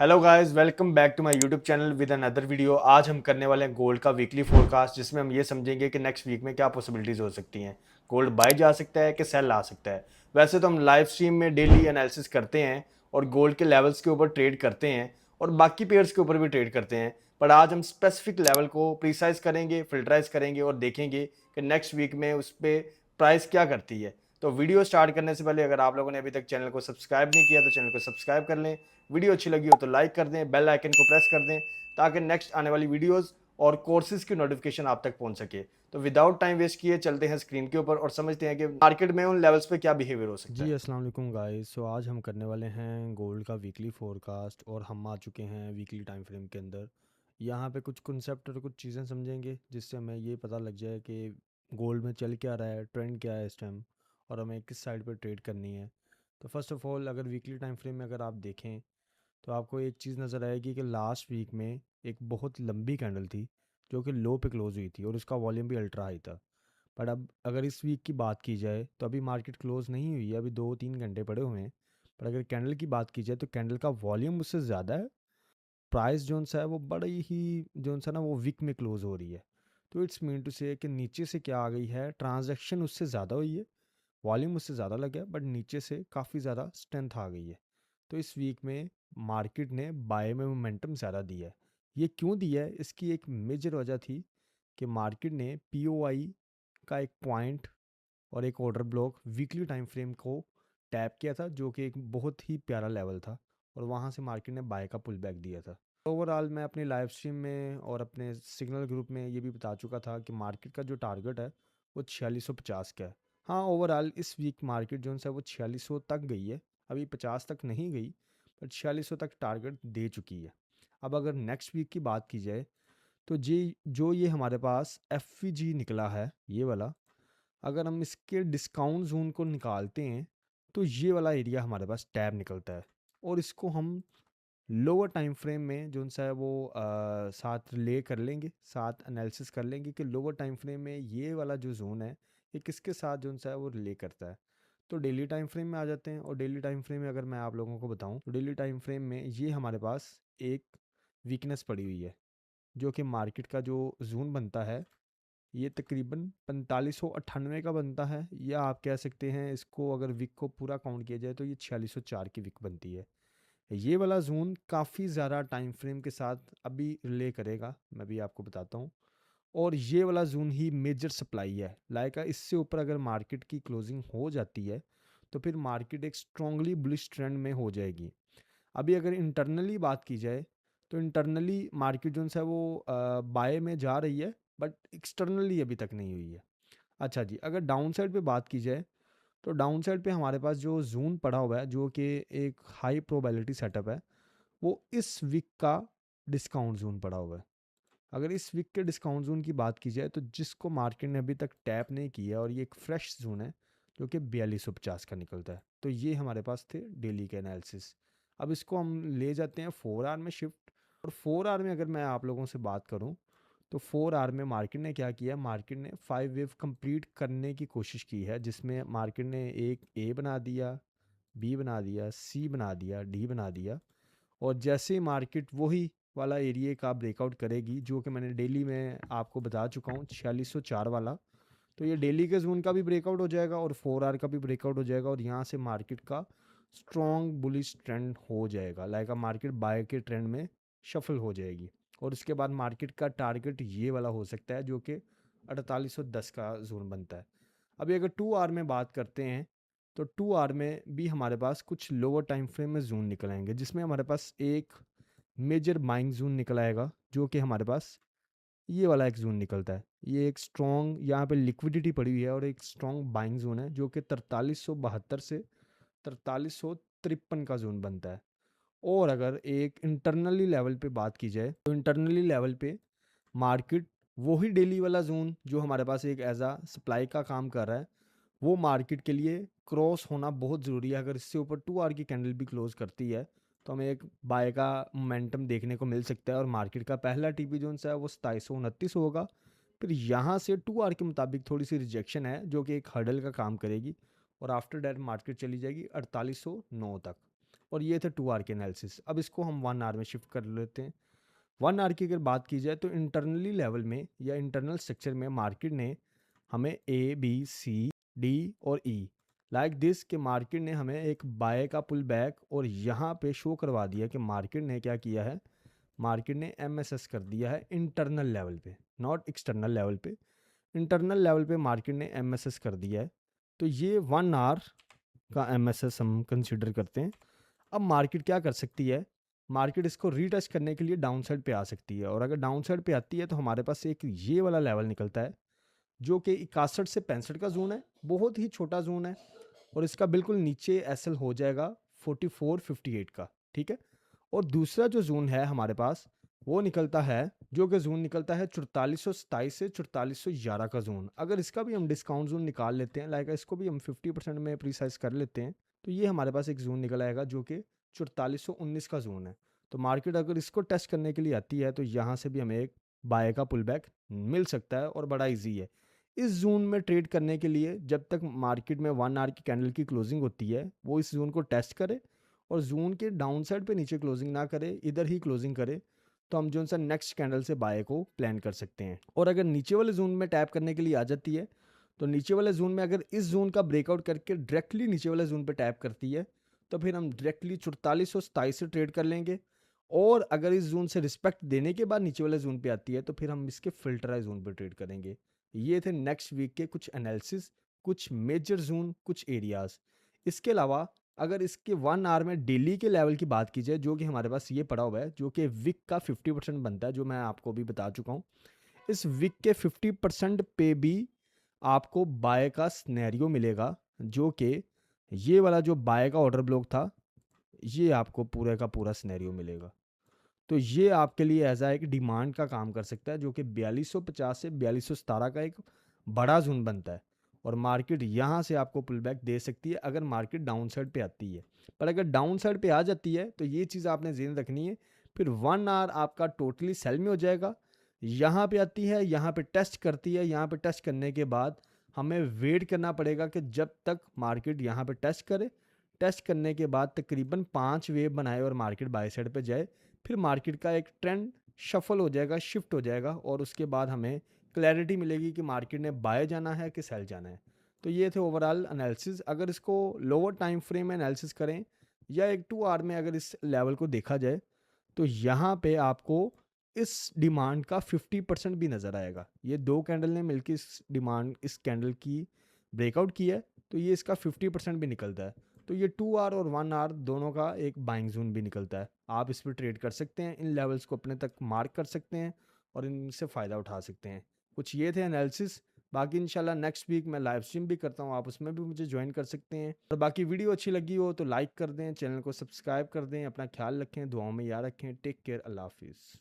Hello guys, welcome back to my YouTube channel with another video. आज हम करने वाले हैं गोल्ड का वीकली फोरकास्ट, जिसमें हम ये समझेंगे कि नेक्स्ट वीक में क्या पॉसिबिलिटीज़ हो सकती हैं। गोल्ड बाय जा सकता है कि सेल आ सकता है। वैसे तो हम लाइव स्ट्रीम में डेली एनालिसिस करते हैं और गोल्ड के लेवल्स के ऊपर ट्रेड करते हैं और बाकी पेयर्स के ऊपर भी ट्रेड करते हैं। पर आज हम स्पेसिफिक लेवल को प्रिसाइज करेंगे, फिल्टराइज करेंगे और देखेंगे कि नेक्स्ट वीक में उस पर प्राइस क्या करती है। तो वीडियो स्टार्ट करने से पहले अगर आप लोगों ने अभी तक चैनल को सब्सक्राइब नहीं किया तो चैनल को सब्सक्राइब कर लें। वीडियो अच्छी लगी हो तो लाइक कर दें, बेल आइकन को प्रेस कर दें ताकि नेक्स्ट आने वाली वीडियोस और कोर्सेज की नोटिफिकेशन आप तक पहुंच सके। तो विदाउट टाइम वेस्ट किए चलते हैं स्क्रीन के ऊपर और समझते हैं कि मार्केट में उन लेवल्स पे क्या बिहेवियर हो सकता जी है। अस्सलाम वालेकुम गाइस। सो आज हम करने वाले हैं गोल्ड का वीकली फोरकास्ट और हम आ चुके हैं वीकली टाइम फ्रेम के अंदर। यहाँ पे कुछ कॉन्सेप्ट और कुछ चीज़ें समझेंगे जिससे हमें ये पता लग जाए कि गोल्ड में चल क्या रहा है, ट्रेंड क्या है इस टाइम और हमें किस साइड पर ट्रेड करनी है। तो फर्स्ट ऑफ़ ऑल अगर वीकली टाइम फ्रेम में अगर आप देखें तो आपको एक चीज़ नज़र आएगी कि लास्ट वीक में एक बहुत लंबी कैंडल थी जो कि लो पे क्लोज हुई थी और उसका वॉल्यूम भी अल्ट्रा हाई था। बट अब अगर इस वीक की बात की जाए तो अभी मार्केट क्लोज नहीं हुई है, अभी 2-3 घंटे पड़े हुए हैं। पर अगर कैंडल की बात की जाए तो कैंडल का वॉल्यूम उससे ज़्यादा है। प्राइस जोन सा है वो बड़ी ही जोन सा ना वो वीक में क्लोज हो रही है। तो इट्स मीन टू से कि नीचे से क्या आ गई है, ट्रांजैक्शन उससे ज़्यादा हुई है, वॉल्यूम उससे ज़्यादा लगा है, बट नीचे से काफ़ी ज़्यादा स्ट्रेंथ आ गई है। तो इस वीक में मार्केट ने बाय में मोमेंटम ज़्यादा दिया है। ये क्यों दिया है, इसकी एक मेजर वजह थी कि मार्केट ने पीओआई का एक पॉइंट और एक order block weekly time frame को टैप किया था जो कि एक बहुत ही प्यारा लेवल था और वहाँ से मार्केट ने बाय का पुल बैक दिया था। ओवरऑल मैं अपनी लाइव स्ट्रीम में और अपने सिग्नल ग्रुप में ये भी बता चुका था कि मार्केट का जो टारगेट है वो 4650 का है। हाँ, ओवरऑल इस वीक मार्केट जो है वो 4600 तक गई है, अभी 50 तक नहीं गई, पर 4600 तक टारगेट दे चुकी है। अब अगर नेक्स्ट वीक की बात की जाए तो ये हमारे पास एफ निकला है ये वाला, अगर हम इसके डिस्काउंट जोन को निकालते हैं तो ये वाला एरिया हमारे पास टैब निकलता है और इसको हम लोअर टाइम फ्रेम में जो सा है वो साथ रिले कर लेंगे, साथ एनालिसिस कर लेंगे कि लोअर टाइम फ्रेम में ये वाला जो जोन है ये किसके साथ जो सा है वो रिले करता है। तो डेली टाइम फ्रेम में आ जाते हैं और डेली टाइम फ्रेम में अगर मैं आप लोगों को बताऊं तो डेली टाइम फ्रेम में ये हमारे पास एक वीकनेस पड़ी हुई है जो कि मार्केट का जो जोन बनता है ये तकरीबन 4598 का बनता है, या आप कह सकते हैं इसको अगर विक को पूरा काउंट किया जाए तो ये 4604 की विक बनती है। ये वाला जोन काफ़ी ज़्यादा टाइम फ्रेम के साथ अभी रिले करेगा, मैं भी आपको बताता हूँ। और ये वाला जोन ही मेजर सप्लाई है, लाइक इससे ऊपर अगर मार्केट की क्लोजिंग हो जाती है तो फिर मार्केट एक स्ट्रांगली बुलिश ट्रेंड में हो जाएगी। अभी अगर इंटरनली बात की जाए तो इंटरनली मार्केट जो है वो बाय में जा रही है, बट एक्सटर्नली अभी तक नहीं हुई है। अच्छा जी, अगर डाउन साइड पे बात की जाए तो डाउन साइड पे हमारे पास जो जोन पड़ा हुआ है जो कि एक हाई प्रोबेबिलिटी सेटअप है, वो इस वीक का डिस्काउंट जोन पड़ा हुआ है। अगर इस वीक के डिस्काउंट जोन की बात की जाए तो जिसको मार्केट ने अभी तक टैप नहीं किया और ये एक फ्रेश जोन है जो कि 4250 का निकलता है। तो ये हमारे पास थे डेली के एनालिसिस। अब इसको हम ले जाते हैं 4 आवर में शिफ्ट। और 4 आवर में अगर मैं आप लोगों से बात करूं तो 4 आवर में मार्केट ने क्या किया, मार्केट ने 5 वेव कंप्लीट करने की कोशिश की है जिसमें मार्केट ने एक ए बना दिया, बी बना दिया, सी बना दिया, डी बना दिया। और जैसे मार्केट वही वाला एरिया का ब्रेकआउट करेगी जो कि मैंने डेली में आपको बता चुका हूँ 4604 वाला, तो ये डेली के जोन का भी ब्रेकआउट हो जाएगा और 4 आवर का भी ब्रेकआउट हो जाएगा और यहाँ से मार्केट का स्ट्रॉन्ग बुलिश ट्रेंड हो जाएगा, लाइक मार्केट बाय के ट्रेंड में शफल हो जाएगी। और उसके बाद मार्केट का टारगेट ये वाला हो सकता है जो कि 4810 का जोन बनता है। अभी अगर 2 आवर में बात करते हैं तो 2 आवर में भी हमारे पास कुछ लोअर टाइम फ्रेम में जोन निकल आएंगे जिसमें हमारे पास एक मेजर बाइंग जोन निकल आएगा जो कि हमारे पास ये वाला एक जोन निकलता है। ये एक स्ट्रॉन्ग यहाँ पे लिक्विडिटी पड़ी हुई है और एक स्ट्रॉन्ग बाइंग जोन है जो कि 4372 से 4353 का जोन बनता है। और अगर एक इंटरनली लेवल पे बात की जाए तो इंटरनली लेवल पे मार्केट वही डेली वाला जोन जो हमारे पास एक एज आ सप्लाई का काम कर रहा है वो मार्केट के लिए क्रॉस होना बहुत ज़रूरी है। अगर इससे ऊपर 2 आवर की कैंडल भी क्लोज करती है तो हमें एक बाय का मोमेंटम देखने को मिल सकता है और मार्केट का पहला टीपी जोन सा है वो 2729 होगा। फिर यहाँ से 2 आवर के मुताबिक थोड़ी सी रिजेक्शन है जो कि एक हर्डल का काम करेगी और आफ्टर डैट मार्केट चली जाएगी 4809 तक। और ये थे 2 आवर के एनालिसिस। अब इसको हम 1 आवर में शिफ्ट कर लेते हैं। 1 आवर की अगर बात की जाए तो इंटरनली लेवल में या इंटरनल स्ट्रक्चर में मार्केट ने हमें ए बी सी डी और ई लाइक दिस के मार्केट ने हमें एक बाय का पुल बैक और यहाँ पे शो करवा दिया कि मार्केट ने क्या किया है, मार्केट ने एमएसएस कर दिया है इंटरनल लेवल पे, नॉट एक्सटर्नल लेवल पे। इंटरनल लेवल पे मार्केट ने एमएसएस कर दिया है, तो ये 1 आवर का एमएसएस हम कंसिडर करते हैं। अब मार्केट क्या कर सकती है, मार्केट इसको रीटेस्ट करने के लिए डाउन साइड पे आ सकती है, और अगर डाउन साइड पे आती है तो हमारे पास एक ये वाला लेवल निकलता है जो कि 61 से 65 का जोन है, बहुत ही छोटा जोन है, और इसका बिल्कुल नीचे एसएल हो जाएगा 4458 का, ठीक है। और दूसरा जो जोन है हमारे पास वो निकलता है, जो कि जोन निकलता है 4427 से 4411 का जोन। अगर इसका भी हम डिस्काउंट जोन निकाल लेते हैं, लाइक इसको भी हम 50% में प्रीसाइज कर लेते हैं, तो ये हमारे पास एक जोन निकल आएगा जो कि 4419 का जोन है। तो मार्केट अगर इसको टेस्ट करने के लिए आती है तो यहाँ से भी हमें एक बाय का पुल बैक मिल सकता है, और बड़ा ईजी है इस जोन में ट्रेड करने के लिए। जब तक मार्केट में 1 आवर की कैंडल की क्लोजिंग होती है वो इस जोन को टेस्ट करे और जोन के डाउन साइड पे नीचे क्लोजिंग ना करे, इधर ही क्लोजिंग करे, तो हम जो सा नेक्स्ट कैंडल से बाय को प्लान कर सकते हैं। और अगर नीचे वाले जोन में टैप करने के लिए आ जाती है तो नीचे वाले जोन में अगर इस जोन का ब्रेकआउट करके डायरेक्टली नीचे वाले जोन पे टैप करती है तो फिर हम डायरेक्टली 4427 से ट्रेड कर लेंगे। और अगर इस जोन से रिस्पेक्ट देने के बाद नीचे वाले जोन पे आती है तो फिर हम इसके फिल्टराइज जोन पे ट्रेड करेंगे। ये थे नेक्स्ट वीक के कुछ एनालिसिस, कुछ मेजर जोन, कुछ एरियाज। इसके अलावा अगर इसके 1 आवर में डेली के लेवल की बात की जाए, जो कि हमारे पास ये पड़ा हुआ है, जो कि विक का 50% बनता है, जो मैं आपको भी बता चुका हूँ। इस विक के 50% पे भी आपको बाय का सिनेरियो मिलेगा, जो कि ये वाला जो बाय का ऑर्डर ब्लॉक था, ये आपको पूरे का पूरा सिनेरियो मिलेगा। तो ये आपके लिए ऐसा एक डिमांड का काम कर सकता है, जो कि 4250 से 4217 का एक बड़ा जोन बनता है, और मार्केट यहाँ से आपको पुल बैक दे सकती है अगर मार्केट डाउन साइड पे आती है। पर अगर डाउन साइड पे आ जाती है तो ये चीज़ आपने ज़हन रखनी है, फिर 1 आवर आपका टोटली सेल में हो जाएगा। यहाँ पे आती है, यहाँ पे टेस्ट करती है, यहाँ पे टेस्ट करने के बाद हमें वेट करना पड़ेगा कि जब तक मार्केट यहाँ पे टेस्ट करे। टेस्ट करने के बाद तकरीबन 5 वेव बनाए और मार्केट बाय साइड पे जाए, फिर मार्केट का एक ट्रेंड शफल हो जाएगा, शिफ्ट हो जाएगा, और उसके बाद हमें क्लैरिटी मिलेगी कि मार्केट ने बाय जाना है कि सेल जाना है। तो ये थे ओवरऑल एनालिसिस। अगर इसको लोअर टाइम फ्रेम में एनालिसिस करें या एक 2 आवर में अगर इस लेवल को देखा जाए तो यहाँ पे आपको इस डिमांड का 50% भी नज़र आएगा। ये 2 कैंडल ने मिलकर इस डिमांड, इस कैंडल की ब्रेकआउट किया है, तो ये इसका 50% भी निकलता है। तो ये 2 आवर और 1 आवर दोनों का एक बाइंग जोन भी निकलता है। आप इस पर ट्रेड कर सकते हैं, इन लेवल्स को अपने तक मार्क कर सकते हैं और इनसे फ़ायदा उठा सकते हैं। कुछ ये थे एनालिसिस। बाकी इंशाल्लाह नेक्स्ट वीक मैं लाइव स्ट्रीम भी करता हूँ, आप उसमें भी मुझे ज्वाइन कर सकते हैं। और बाकी वीडियो अच्छी लगी हो तो लाइक कर दें, चैनल को सब्सक्राइब कर दें, अपना ख्याल रखें, दुआओं में याद रखें। टेक केयर, अल्लाह हाफिज़।